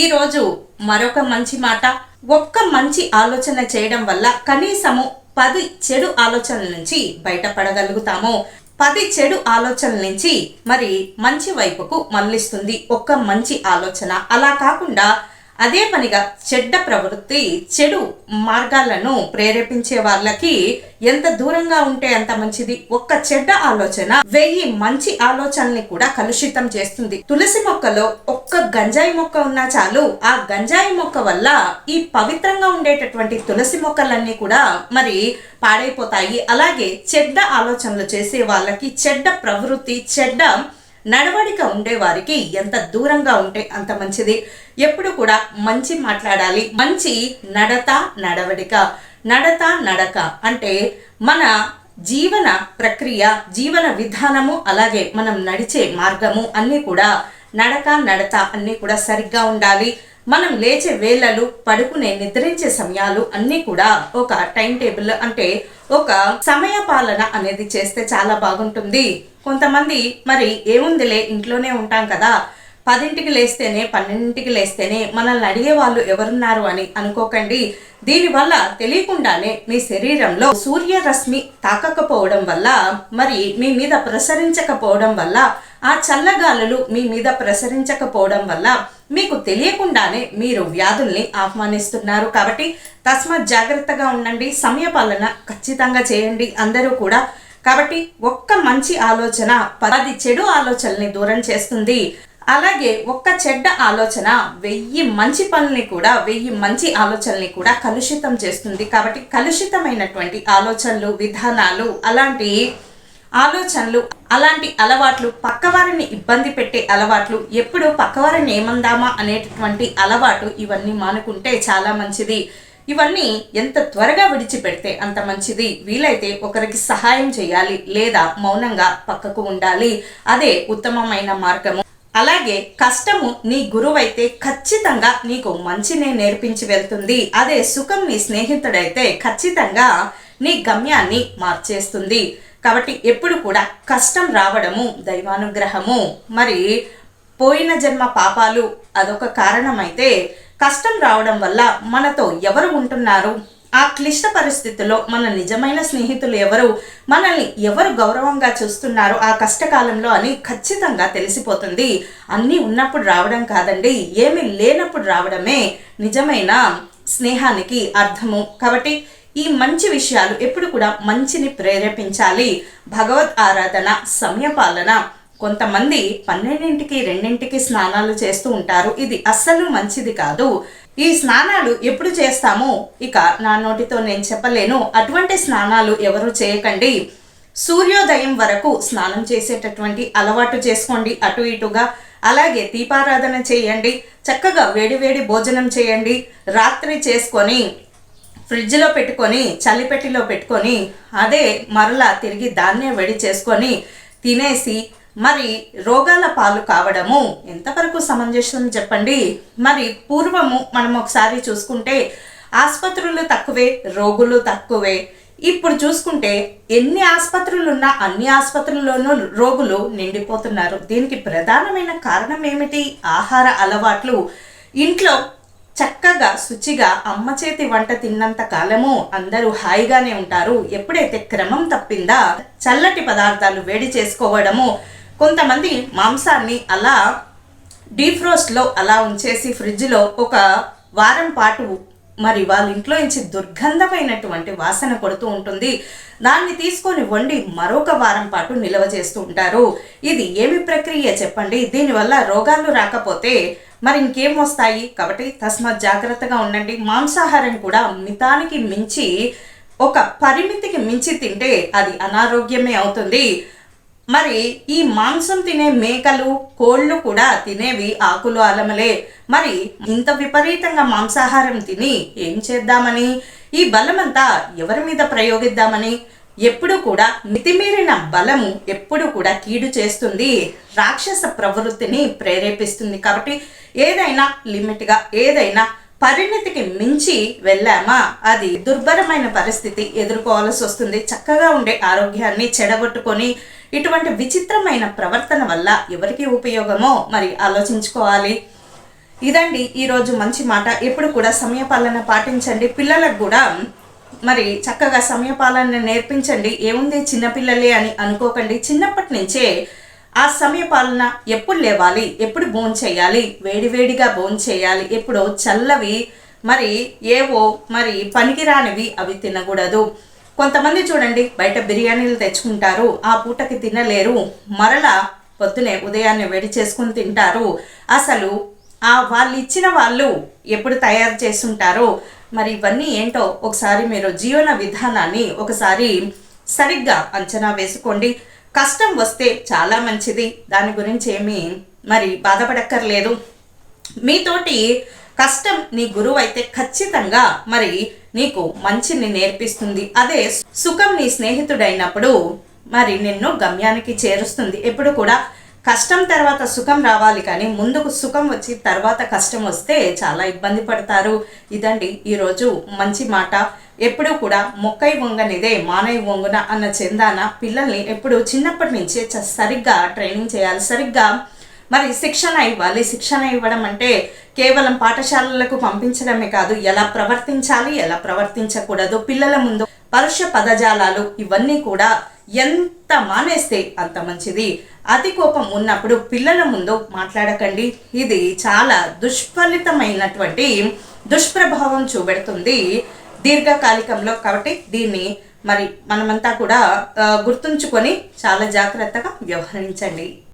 ఈరోజు మరొక మంచి మాట. ఒక్క మంచి ఆలోచన చేయడం వల్ల కనీసము 10 చెడు ఆలోచనల నుంచి బయటపడగలుగుతాము. 10 చెడు ఆలోచనల నుంచి మరి మంచి వైపుకు మళ్ళిస్తుంది ఒక్క మంచి ఆలోచన. అలా కాకుండా అదే పనిగా చెడ్డ ప్రవృత్తి, చెడు మార్గాలను ప్రేరేపించే వాళ్ళకి ఎంత దూరంగా ఉంటే అంత మంచిది. ఒక్క చెడ్డ ఆలోచన 1000 మంచి ఆలోచనల్ని కూడా కలుషితం చేస్తుంది. తులసి మొక్కలో ఒక్క గంజాయి మొక్క ఉన్నా చాలు, ఆ గంజాయి మొక్క వల్ల ఈ పవిత్రంగా ఉండేటటువంటి తులసి మొక్కలన్నీ కూడా మరి పాడైపోతాయి. అలాగే చెడ్డ ఆలోచనలు చేసే వాళ్ళకి, చెడ్డ ప్రవృత్తి, చెడ్డ నడవడిక ఉండే వారికి ఎంత దూరంగా ఉంటే అంత మంచిది. ఎప్పుడు కూడా మంచి మాట్లాడాలి. మంచి నడత, నడవడిక. నడత, నడక అంటే మన జీవన ప్రక్రియ, జీవన విధానము, అలాగే మనం నడిచే మార్గము అన్నీ కూడా నడక, నడత అన్నీ కూడా సరిగ్గా ఉండాలి. మనం లేచే వేళలు, పడుకునే నిద్రించే సమయాలు అన్నీ కూడా ఒక టైం టేబుల్ అంటే ఒక సమయ పాలన అనేది చేస్తే చాలా బాగుంటుంది. కొంతమంది మరి ఏముందిలే ఇంట్లోనే ఉంటాం కదా, 10ంటికి లేస్తేనే 12ంటికి లేస్తేనే మనల్ని అడిగే వాళ్ళు ఎవరున్నారు అని అనుకోకండి. దీనివల్ల తెలియకుండానే మీ శరీరంలో సూర్యరశ్మి తాకకపోవడం వల్ల, మరి మీ మీద ప్రసరించకపోవడం వల్ల, ఆ చల్లగాలులు మీ మీద ప్రసరించకపోవడం వల్ల మీకు తెలియకుండానే మీరు వ్యాధుల్ని ఆహ్వానిస్తున్నారు. కాబట్టి తస్మాత్ జాగ్రత్తగా ఉండండి. సమయపాలన ఖచ్చితంగా చేయండి అందరూ కూడా. కాబట్టి ఒక్క మంచి ఆలోచన 10 చెడు ఆలోచనల్ని దూరం చేస్తుంది. అలాగే ఒక్క చెడ్డ ఆలోచన 1000 మంచి పనుల్ని కూడా, 1000 మంచి ఆలోచనల్ని కూడా కలుషితం చేస్తుంది. కాబట్టి కలుషితమైనటువంటి ఆలోచనలు, విధానాలు, అలాంటి ఆలోచనలు, అలాంటి అలవాట్లు, పక్కవారిని ఇబ్బంది పెట్టే అలవాట్లు, ఎప్పుడు పక్కవారిని ఏమందామా అనేటటువంటి అలవాటు, ఇవన్నీ మానుకుంటే చాలా మంచిది. ఇవన్నీ ఎంత త్వరగా విడిచిపెడితే అంత మంచిది. వీలైతే ఒకరికి సహాయం చేయాలి, లేదా మౌనంగా పక్కకు ఉండాలి. అదే ఉత్తమమైన మార్గము. అలాగే కష్టము నీ గురువైతే ఖచ్చితంగా నీకు మంచినే నేర్పించి వెళ్తుంది. అదే సుఖం నీ స్నేహితుడైతే ఖచ్చితంగా నీ గమ్యాన్ని మార్చేస్తుంది. కాబట్టి ఎప్పుడు కూడా కష్టం రావడము దైవానుగ్రహము. మరి పోయిన జన్మ పాపాలు అదొక కారణమైతే, కష్టం రావడం వల్ల మనతో ఎవరు ఉంటున్నారు, ఆ క్లిష్ట పరిస్థితుల్లో మన నిజమైన స్నేహితులు ఎవరు, మనల్ని ఎవరు గౌరవంగా చూస్తున్నారు ఆ కష్టకాలంలో అని ఖచ్చితంగా తెలిసిపోతుంది. అన్నీ ఉన్నప్పుడు రావడం కాదండి, ఏమీ లేనప్పుడు రావడమే నిజమైన స్నేహానికి అర్థము. కాబట్టి ఈ మంచి విషయాలు ఎప్పుడు కూడా మంచిని ప్రేరేపించాలి. భగవద్ ఆరాధన, సమయపాలన. కొంతమంది 12ంటికి 2ంటికి స్నానాలు చేస్తూ ఉంటారు. ఇది అస్సలు మంచిది కాదు. ఈ స్నానాలు ఎప్పుడు చేస్తామో ఇక నా నోటితో నేను చెప్పలేను. అటువంటి స్నానాలు ఎవరు చేయకండి. సూర్యోదయం వరకు స్నానం చేసేటటువంటి అలవాటు చేసుకోండి అటు ఇటుగా. అలాగే దీపారాధన చేయండి. చక్కగా వేడి భోజనం చేయండి. రాత్రి చేసుకొని ఫ్రిడ్జ్లో పెట్టుకొని, చలిపెట్టిలో పెట్టుకొని, అదే మరలా తిరిగి దాన్నే వేడి చేసుకొని తినేసి మరి రోగాల పాలు కావడము ఎంతవరకు సమంజసం చెప్పండి. మరి పూర్వము మనం ఒకసారి చూసుకుంటే ఆసుపత్రులు తక్కువే, రోగులు తక్కువే. ఇప్పుడు చూసుకుంటే ఎన్ని ఆసుపత్రులు ఉన్నా అన్ని ఆసుపత్రుల్లోనూ రోగులు నిండిపోతున్నారు. దీనికి ప్రధానమైన కారణం ఏమిటి? ఆహార అలవాట్లు. ఇంట్లో చక్కగా శుచిగా అమ్మ చేతి వంట తిన్నంత కాలము అందరూ హాయిగానే ఉంటారు. ఎప్పుడైతే క్రమం తప్పిందా, చల్లటి పదార్థాలు వేడి చేసుకోవడము, కొంతమంది మాంసాన్ని అలా డీఫ్రోస్ట్లో అలా ఉంచేసి ఫ్రిడ్జ్లో ఒక వారం పాటు మరి వాళ్ళ ఇంట్లో నుంచి దుర్గంధమైనటువంటి వాసన కొడుతూ ఉంటుంది. దాన్ని తీసుకొని వండి మరొక వారం పాటు నిల్వ చేస్తూ ఉంటారు. ఇది ఏమి ప్రక్రియ చెప్పండి? దీనివల్ల రోగాలు రాకపోతే మరి ఇంకేం వస్తాయి? కాబట్టి తస్మాత్ జాగ్రత్తగా ఉండండి. మాంసాహారం కూడా మితానికి మించి, ఒక పరిమితికి మించి తింటే అది అనారోగ్యమే అవుతుంది. మరి ఈ మాంసం తినే మేకలు, కోళ్ళు కూడా తినేవి ఆకులు అలమలే. మరి ఇంత విపరీతంగా మాంసాహారం తిని ఏం చేద్దామని, ఈ బలమంతా ఎవరి మీద ప్రయోగిద్దామని? ఎప్పుడు కూడా మితిమీరిన బలము ఎప్పుడు కూడా కీడు చేస్తుంది, రాక్షస ప్రవృత్తిని ప్రేరేపిస్తుంది. కాబట్టి ఏదైనా లిమిట్గా, ఏదైనా పరిణతికి మించి వెళ్ళామా అది దుర్భరమైన పరిస్థితి ఎదుర్కోవాల్సి వస్తుంది. చక్కగా ఉండే ఆరోగ్యాన్ని చెడగొట్టుకొని ఇటువంటి విచిత్రమైన ప్రవర్తన వల్ల ఎవరికి ఉపయోగమో మరి ఆలోచించుకోవాలి. ఇదండి ఈరోజు మంచి మాట. ఎప్పుడు కూడా సమయపాలన పాటించండి. పిల్లలకు కూడా మరి చక్కగా సమయపాలన నేర్పించండి. ఏముంది చిన్నపిల్లలే అని అనుకోకండి. చిన్నప్పటి నుంచే ఆ సమయపాలన, ఎప్పుడు లేవాలి, ఎప్పుడు భోంచేయాలి, వేడివేడిగా భోంచేయాలి, ఎప్పుడో చల్లవి మరి ఏవో మరి పనికిరానివి అవి తినకూడదు. కొంతమంది చూడండి బయట బిర్యానీలు తెచ్చుకుంటారు, ఆ పూటకి తినలేరు, మరలా పొద్దునే ఉదయాన్నే వేడి చేసుకుని తింటారు. అసలు వాళ్ళు ఇచ్చిన వాళ్ళు ఎప్పుడు తయారు చేస్తుంటారో మరి ఇవన్నీ ఏంటో ఒకసారి మీరు జీవన విధానాన్ని ఒకసారి సరిగ్గా అంచనా వేసుకోండి. కష్టం వస్తే చాలా మంచిది, దాని గురించి ఏమీ మరి బాధపడక్కర్లేదు. మీతోటి కష్టం నీ గురువు అయితే ఖచ్చితంగా మరి నీకు మంచిని నేర్పిస్తుంది. అదే సుఖం నీ స్నేహితుడైనప్పుడు మరి నిన్ను గమ్యానికి చేరుస్తుంది. ఎప్పుడు కూడా కష్టం తర్వాత సుఖం రావాలి, కానీ ముందుకు సుఖం వచ్చి తర్వాత కష్టం వస్తే చాలా ఇబ్బంది పడతారు. ఇదండి ఈరోజు మంచి మాట. ఎప్పుడూ కూడా మొక్కై వంగనిదే మానై వంగున అన్న చందాన పిల్లల్ని ఎప్పుడు చిన్నప్పటి నుంచే సరిగ్గా ట్రైనింగ్ చేయాలి, సరిగ్గా మరి శిక్షణ ఇవ్వాలి. శిక్షణ ఇవ్వడం అంటే కేవలం పాఠశాలలకు పంపించడమే కాదు, ఎలా ప్రవర్తించాలి, ఎలా ప్రవర్తించకూడదు, పిల్లల ముందు పరుష పదజాలాలు ఇవన్నీ కూడా ఎంత మానేస్తే అంత మంచిది. అతి కోపం ఉన్నప్పుడు పిల్లల ముందు మాట్లాడకండి. ఇది చాలా దుష్ఫలితమైనటువంటి దుష్ప్రభావం చూపెడుతుంది దీర్ఘకాలికంలో. కాబట్టి దీన్ని మరి మనమంతా కూడా గుర్తుంచుకొని చాలా జాగ్రత్తగా వ్యవహరించండి.